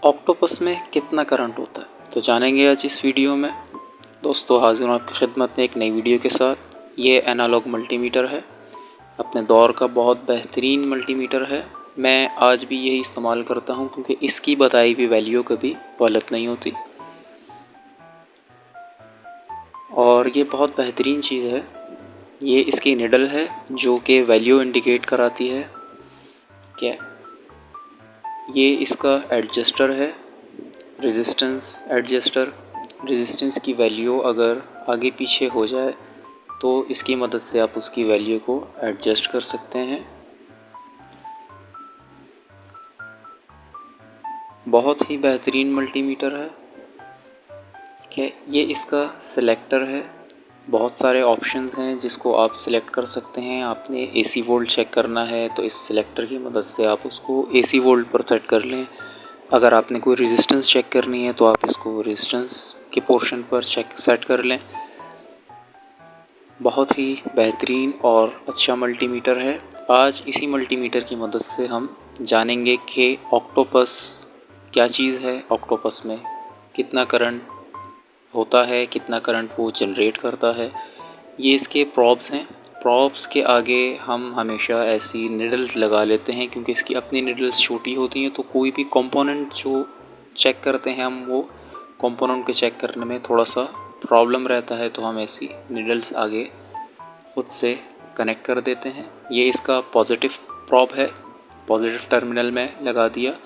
Octopus में कितना current होता है तो जानेंगे आज इस वीडियो में। दोस्तों, हाजिर हूँ आपकी खिदमत में एक नई वीडियो के साथ। ये एनालॉग मल्टीमीटर है, अपने दौर का बहुत बेहतरीन मल्टीमीटर है। मैं आज भी यही इस्तेमाल करता हूँ क्योंकि इसकी बताई हुई वैल्यू कभी गलत नहीं होती और ये बहुत बेहतरीन चीज़ है। ये इसकी निडल है जो कि वैल्यू इंडिकेट कराती है। क्या ये इसका एडजस्टर है, रेजिस्टेंस एडजस्टर। रेजिस्टेंस की वैल्यू अगर आगे पीछे हो जाए तो इसकी मदद से आप उसकी वैल्यू को एडजस्ट कर सकते हैं। बहुत ही बेहतरीन मल्टीमीटर है। क्या ये इसका सिलेक्टर है। बहुत सारे ऑप्शंस हैं जिसको आप सिलेक्ट कर सकते हैं। आपने एसी वोल्ट चेक करना है तो इस सिलेक्टर की मदद से आप उसको एसी वोल्ट पर सेट कर लें। अगर आपने कोई रेजिस्टेंस चेक करनी है तो आप इसको रेजिस्टेंस के पोर्शन पर सेट कर लें। बहुत ही बेहतरीन और अच्छा मल्टीमीटर है। आज इसी मल्टीमीटर की मदद से हम जानेंगे कि ऑक्टोपस क्या चीज़ है, ऑक्टोपस में कितना करंट होता है, कितना करंट वो जनरेट करता है। ये इसके प्रॉब्स हैं। प्रॉब्स के आगे हम हमेशा ऐसी निडल्स लगा लेते हैं क्योंकि इसकी अपनी निडल्स छोटी होती हैं, तो कोई भी कंपोनेंट जो चेक करते हैं हम, वो कंपोनेंट के चेक करने में थोड़ा सा प्रॉब्लम रहता है, तो हम ऐसी निडल्स आगे खुद से कनेक्ट कर देते हैं। ये इसका पॉजिटिव प्रॉब है, पॉजिटिव टर्मिनल में लगा दिया।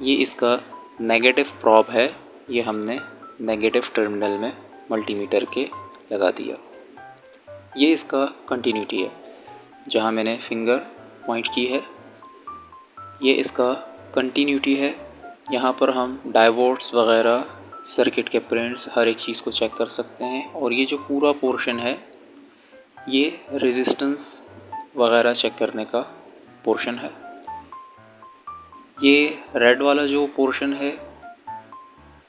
ये इसका नेगेटिव प्रॉब है, ये हमने नेगेटिव टर्मिनल में मल्टीमीटर के लगा दिया। ये इसका कंटिन्यूटी है, जहाँ मैंने फिंगर पॉइंट की है। ये इसका कंटिन्यूटी है। यहाँ पर हम डायोड्स वगैरह, सर्किट के प्रिंट्स, हर एक चीज़ को चेक कर सकते हैं। और ये जो पूरा पोर्शन है ये रेजिस्टेंस वगैरह चेक करने का पोर्शन है। ये रेड वाला जो पोर्शन है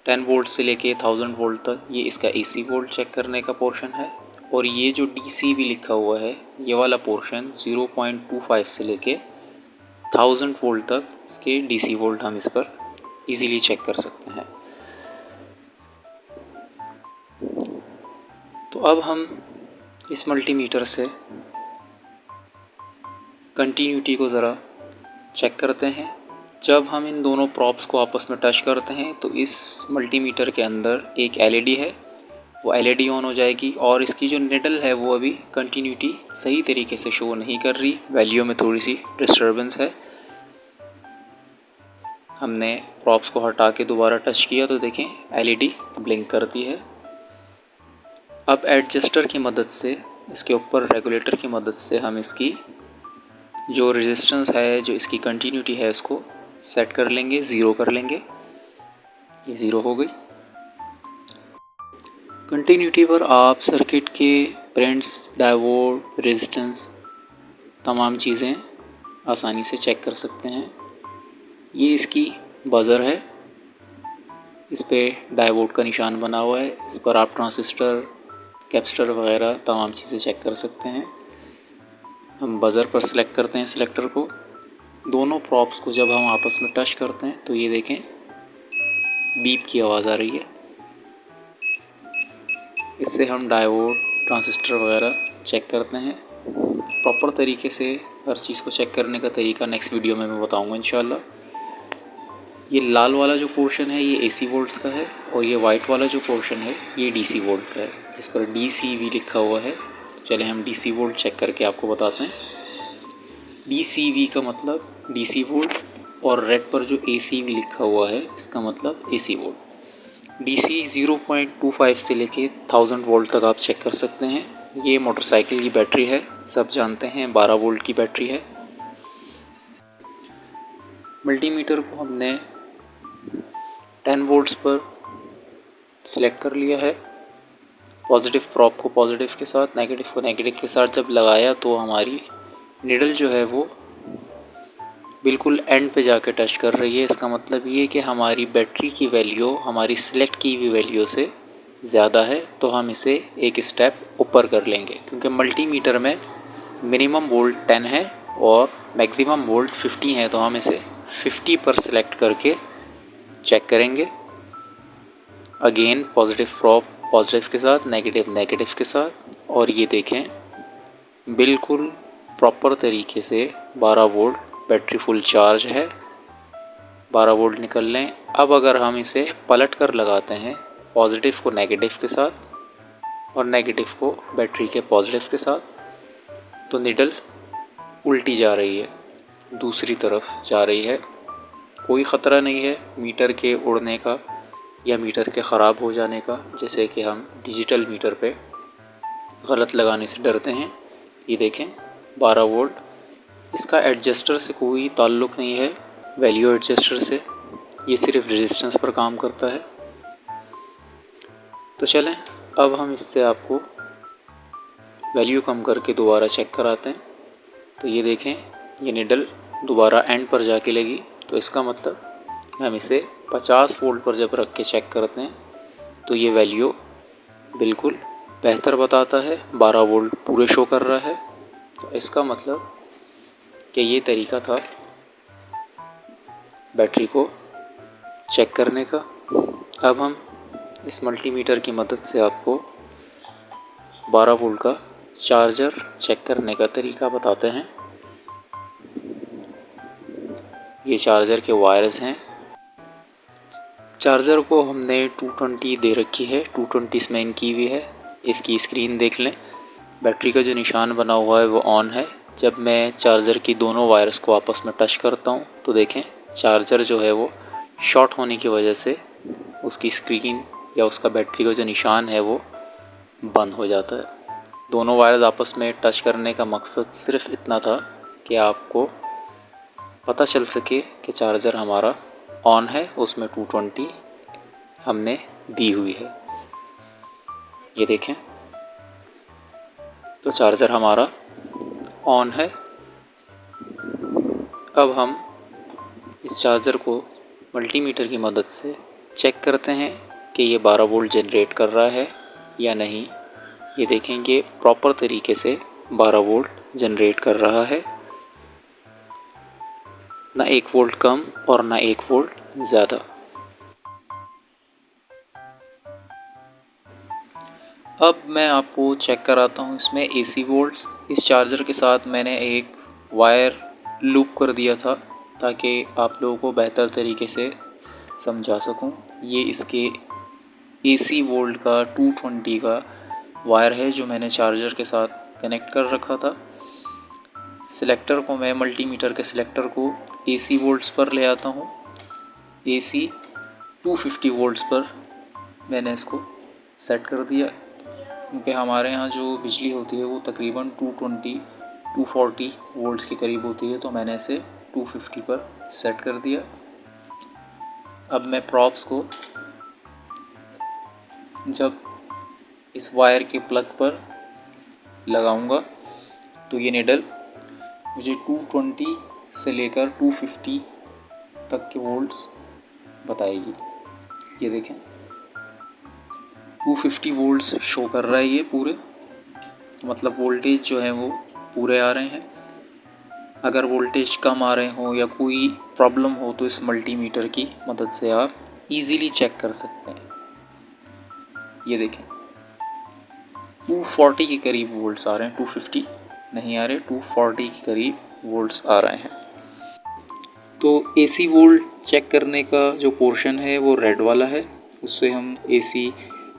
10 वोल्ट से लेके 1000 वोल्ट तक, ये इसका एसी वोल्ट चेक करने का पोर्शन है। और ये जो डीसी भी लिखा हुआ है, ये वाला पोर्शन 0.25 से लेके 1000 वोल्ट तक इसके डीसी वोल्ट हम इस पर इजीली चेक कर सकते हैं। तो अब हम इस मल्टीमीटर से कंटिन्यूटी को ज़रा चेक करते हैं। जब हम इन दोनों प्रॉप्स को आपस में टच करते हैं तो इस मल्टीमीटर के अंदर एक एलईडी है, वो एलईडी ऑन हो जाएगी। और इसकी जो निडल है वो अभी कंटिन्यूटी सही तरीके से शो नहीं कर रही, वैल्यू में थोड़ी सी डिस्टर्बेंस है। हमने प्रॉप्स को हटा के दोबारा टच किया तो देखें एलईडी ब्लिंक करती है। अब एडजस्टर की मदद से, इसके ऊपर रेगुलेटर की मदद से हम इसकी जो रेजिस्टेंस है, जो इसकी कंटिन्यूटी है, उसको सेट कर लेंगे, ज़ीरो कर लेंगे। ये ज़ीरो हो गई। कंटिन्यूटी पर आप सर्किट के प्रिंट्स, डायोड, रेजिस्टेंस, तमाम चीज़ें आसानी से चेक कर सकते हैं। ये इसकी बज़र है, इस पर डायोड का निशान बना हुआ है। इस पर आप ट्रांजिस्टर, कैपेसिटर वगैरह तमाम चीज़ें चेक कर सकते हैं। हम बज़र पर सिलेक्ट करते हैं सिलेक्टर को। दोनों प्रॉप्स को जब हम आपस में टच करते हैं तो ये देखें बीप की आवाज़ आ रही है। इससे हम डायोड, ट्रांजिस्टर वगैरह चेक करते हैं। प्रॉपर तरीके से हर चीज़ को चेक करने का तरीका नेक्स्ट वीडियो में मैं बताऊंगा इंशाल्लाह। ये लाल वाला जो पोर्शन है ये एसी वोल्ट्स का है और ये वाइट वाला जो पोर्शन है ये डीसी वोल्ट का है, जिस पर डीसीवी लिखा हुआ है। चले हम डीसी वोल्ट चेक करके आपको बताते हैं। डीसीवी का मतलब डीसी वोल्ट, और रेड पर जो एसीवी लिखा हुआ है इसका मतलब एसी वोल्ट। डीसी 0.25 से लेके 1000 वोल्ट तक आप चेक कर सकते हैं। ये मोटरसाइकिल की बैटरी है, सब जानते हैं 12 वोल्ट की बैटरी है। मल्टीमीटर को हमने 10 वोल्ट्स पर सिलेक्ट कर लिया है। पॉजिटिव प्रॉप को पॉजिटिव के साथ, नेगेटिव को नेगेटिव के साथ जब लगाया तो हमारी निडल जो है वो बिल्कुल एंड पे जाके टच कर रही है। इसका मतलब ये कि हमारी बैटरी की वैल्यू हमारी सिलेक्ट की हुई वैल्यू से ज़्यादा है, तो हम इसे एक स्टेप ऊपर कर लेंगे क्योंकि मल्टीमीटर में मिनिमम वोल्ट 10 है और मैक्सिमम वोल्ट 50 है। तो हम इसे 50 पर सिलेक्ट करके चेक करेंगे। अगेन पॉजिटिव प्रोब पॉजिटिव के साथ, नेगेटिव नेगेटिव के साथ, और ये देखें बिल्कुल प्रॉपर तरीके से 12 वोल्ट बैटरी फुल चार्ज है। 12 वोल्ट निकल लें। अब अगर हम इसे पलट कर लगाते हैं पॉजिटिव को नेगेटिव के साथ और नेगेटिव को बैटरी के पॉजिटिव के साथ, तो निडल उल्टी जा रही है, दूसरी तरफ जा रही है। कोई ख़तरा नहीं है मीटर के उड़ने का या मीटर के ख़राब हो जाने का, जैसे कि हम डिजिटल मीटर पे गलत लगाने से डरते हैं। ये देखें 12 वोल्ट, इसका एडजस्टर से कोई ताल्लुक़ नहीं है, वैल्यू एडजस्टर से, ये सिर्फ रेजिस्टेंस पर काम करता है। तो चलें अब हम इससे आपको वैल्यू कम करके दोबारा चेक कराते हैं। तो ये देखें ये निडल दोबारा एंड पर जाके लगी, तो इसका मतलब हम इसे 50 वोल्ट पर जब रख के चेक करते हैं तो ये वैल्यू बिल्कुल बेहतर बताता है, 12 वोल्ट पूरे शो कर रहा है। तो इसका मतलब कि ये तरीका था बैटरी को चेक करने का। अब हम इस मल्टीमीटर की मदद से आपको 12 वोल्ट का चार्जर चेक करने का तरीका बताते हैं। ये चार्जर के वायर्स हैं। चार्जर को हमने 220 दे रखी है, 220 इसमें इन की हुई है। इसकी स्क्रीन देख लें, बैटरी का जो निशान बना हुआ है वो ऑन है। जब मैं चार्जर की दोनों वायर्स को आपस में टच करता हूँ तो देखें चार्जर जो है वो शॉर्ट होने की वजह से उसकी स्क्रीन या उसका बैटरी का जो निशान है वो बंद हो जाता है। दोनों वायर्स आपस में टच करने का मकसद सिर्फ इतना था कि आपको पता चल सके कि चार्जर हमारा ऑन है, उसमें 220 हमने दी हुई है। ये देखें तो चार्जर हमारा ऑन है। अब हम इस चार्जर को मल्टीमीटर की मदद से चेक करते हैं कि ये 12 वोल्ट जनरेट कर रहा है या नहीं। ये देखेंगे प्रॉपर तरीके से 12 वोल्ट जनरेट कर रहा है, ना 1 वोल्ट कम और ना 1 वोल्ट ज़्यादा। अब मैं आपको चेक कराता हूँ इसमें AC वोल्ट्स। इस चार्जर के साथ मैंने एक वायर लूप कर दिया था ताकि आप लोगों को बेहतर तरीके से समझा सकूं। ये इसके AC वोल्ट का 220 का वायर है जो मैंने चार्जर के साथ कनेक्ट कर रखा था। सिलेक्टर को मैं मल्टीमीटर के सिलेक्टर को AC वोल्ट्स पर ले आता हूँ। AC 250 वोल्ट्स पर मैंने इसको सेट कर दिया, क्योंकि हमारे यहाँ जो बिजली होती है वो तकरीबन 240 वोल्ट्स के करीब होती है, तो मैंने इसे 250 पर सेट कर दिया। अब मैं प्रॉप्स को जब इस वायर के प्लग पर लगाऊंगा तो ये निडल मुझे 220 से लेकर 250 तक के वोल्ट्स बताएगी। ये देखें 250 वोल्ट्स शो कर रहा है ये पूरे, मतलब वोल्टेज जो है वो पूरे आ रहे हैं। अगर वोल्टेज कम आ रहे हो या कोई प्रॉब्लम हो तो इस मल्टीमीटर की मदद से आप इजीली चेक कर सकते हैं। ये देखें 240 के करीब वोल्ट्स आ रहे हैं, 250 नहीं आ रहे, 240 के करीब वोल्ट्स आ रहे हैं। तो AC वोल्ट चेक करने का जो पोर्शन है वो रेड वाला है, उससे हम AC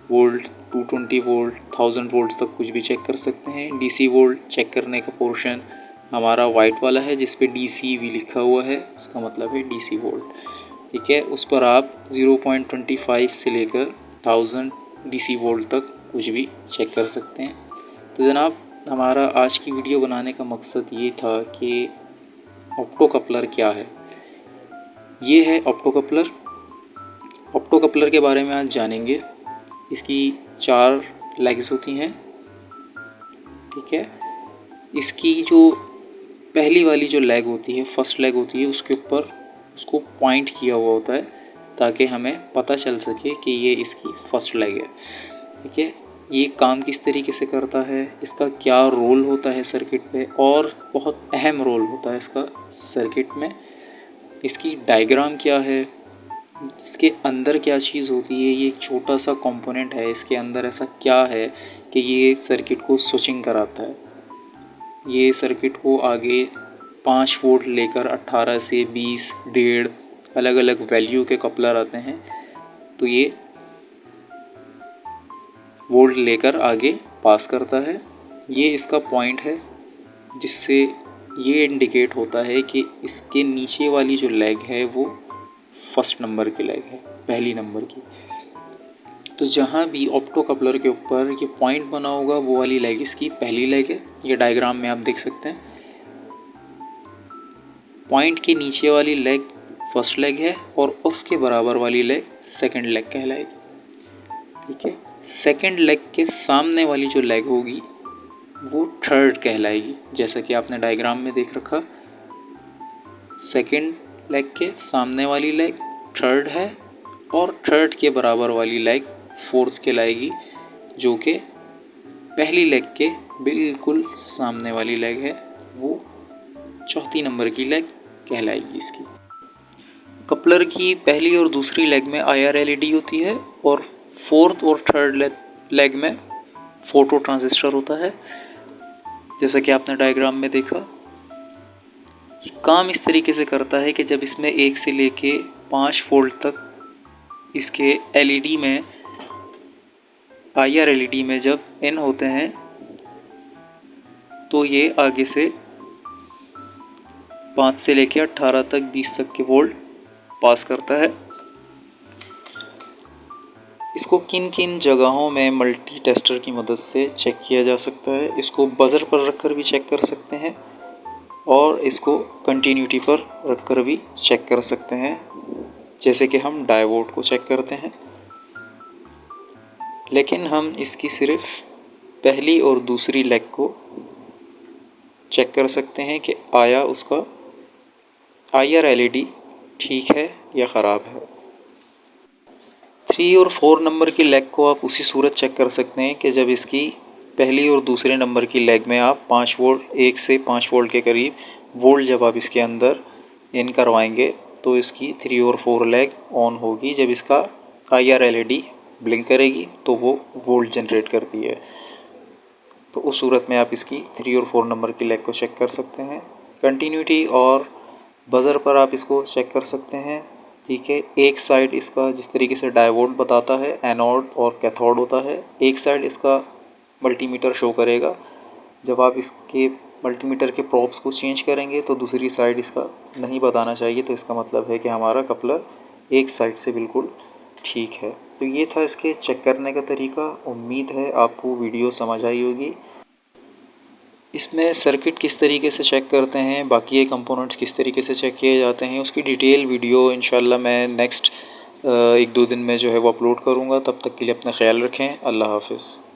वोल्ट 220 वोल्ट 1000 वोल्ट तक कुछ भी चेक कर सकते हैं। DC वोल्ट चेक करने का पोर्शन हमारा वाइट वाला है जिस पे DC भी लिखा हुआ है, उसका मतलब है DC वोल्ट। ठीक है, उस पर आप 0.25 से लेकर 1000 DC वोल्ट तक कुछ भी चेक कर सकते हैं। तो जनाब हमारा आज की वीडियो बनाने का मकसद ये था कि ऑप्टो कपलर क्या है। ये है ऑप्टो कपलर। ऑप्टो कपलर के बारे में आज जानेंगे। इसकी 4 लेग्स होती हैं। ठीक है, इसकी जो पहली वाली जो लेग होती है, फर्स्ट लेग होती है, उसके ऊपर उसको पॉइंट किया हुआ होता है ताकि हमें पता चल सके कि ये इसकी फर्स्ट लेग है। ठीक है, ये काम किस तरीके से करता है, इसका क्या रोल होता है सर्किट पे, और बहुत अहम रोल होता है इसका सर्किट में। इसकी डायग्राम क्या है, इसके अंदर क्या चीज़ होती है, ये एक छोटा सा कंपोनेंट है, इसके अंदर ऐसा क्या है कि ये सर्किट को स्विचिंग कराता है। ये सर्किट को आगे 5 वोल्ट लेकर 18 से 20, 1.5 अलग अलग वैल्यू के कपलर आते हैं, तो ये वोल्ट लेकर आगे पास करता है। ये इसका पॉइंट है जिससे ये इंडिकेट होता है कि इसके नीचे वाली जो लेग है वो फर्स्ट नंबर की लेग है, पहली नंबर की। तो जहाँ भी ऑप्टो कपलर के ऊपर ये पॉइंट बना होगा वो वाली लेग इसकी पहली लेग है। ये डायग्राम में आप देख सकते हैं। पॉइंट के नीचे वाली लेग फर्स्ट लेग है और उसके बराबर वाली लेग सेकंड लेग कहलाएगी। ठीक है, सेकंड लेग के सामने वाली जो लेग होगी वो थर्ड कहलाएगी, जैसा कि आपने डायग्राम में देख रखा। सेकंड लेग के सामने वाली लेग थर्ड है और थर्ड के बराबर वाली लेग फोर्थ कहलाएगी, जो कि पहली लेग के बिल्कुल सामने वाली लेग है, वो चौथी नंबर की लेग कहलाएगी इसकी। कपलर की पहली और दूसरी लेग में IR LED होती है और फोर्थ और थर्ड लेग में फोटो ट्रांजिस्टर होता है, जैसा कि आपने डायग्राम में देखा। ये काम इस तरीके से करता है कि जब इसमें 1 से लेके 5 वोल्ट तक इसके LED में IR LED में जब इन होते हैं तो ये आगे से 5 से लेके 18 तक 20 तक के वोल्ट पास करता है। इसको किन किन जगहों में मल्टी टेस्टर की मदद से चेक किया जा सकता है। इसको बजर पर रखकर भी चेक कर सकते हैं और इसको कंटिन्यूटी पर रखकर भी चेक कर सकते हैं, जैसे कि हम डायोड को चेक करते हैं। लेकिन हम इसकी सिर्फ पहली और दूसरी लेग को चेक कर सकते हैं कि आया उसका IR LED ठीक है या ख़राब है। 3 और 4 नंबर की लेग को आप उसी सूरत चेक कर सकते हैं कि जब इसकी पहली और दूसरे नंबर की लेग में आप 5 वोल्ट 1 से 5 वोल्ट के करीब वोल्ट जब आप इसके अंदर इन करवाएंगे तो इसकी 3 और 4 लेग ऑन होगी। जब इसका IR LED ब्लिंक करेगी तो वो वोल्ट जनरेट करती है। तो उस सूरत में आप इसकी 3 और 4 नंबर की लेग को चेक कर सकते हैं। कंटिन्यूटी और बज़र पर आप इसको चेक कर सकते हैं। ठीक है, एक साइड इसका जिस तरीके से डायोड बताता है, एनोड और कैथोड होता है, एक साइड इसका मल्टीमीटर शो करेगा। जब आप इसके मल्टीमीटर के प्रोब्स को चेंज करेंगे तो दूसरी साइड इसका नहीं बताना चाहिए, तो इसका मतलब है कि हमारा कपलर एक साइड से बिल्कुल ठीक है। तो ये था इसके चेक करने का तरीका। उम्मीद है आपको वीडियो समझ आई होगी। इसमें सर्किट किस तरीके से चेक करते हैं, बाकी ये कंपोनेंट्स किस तरीके से चेक किए जाते हैं, उसकी डिटेल वीडियो इंशाल्लाह मैं नेक्स्ट 1-2 दिन में जो है वो अपलोड करूँगा। तब तक के लिए अपना ख्याल रखें। अल्लाह हाफ़िज़।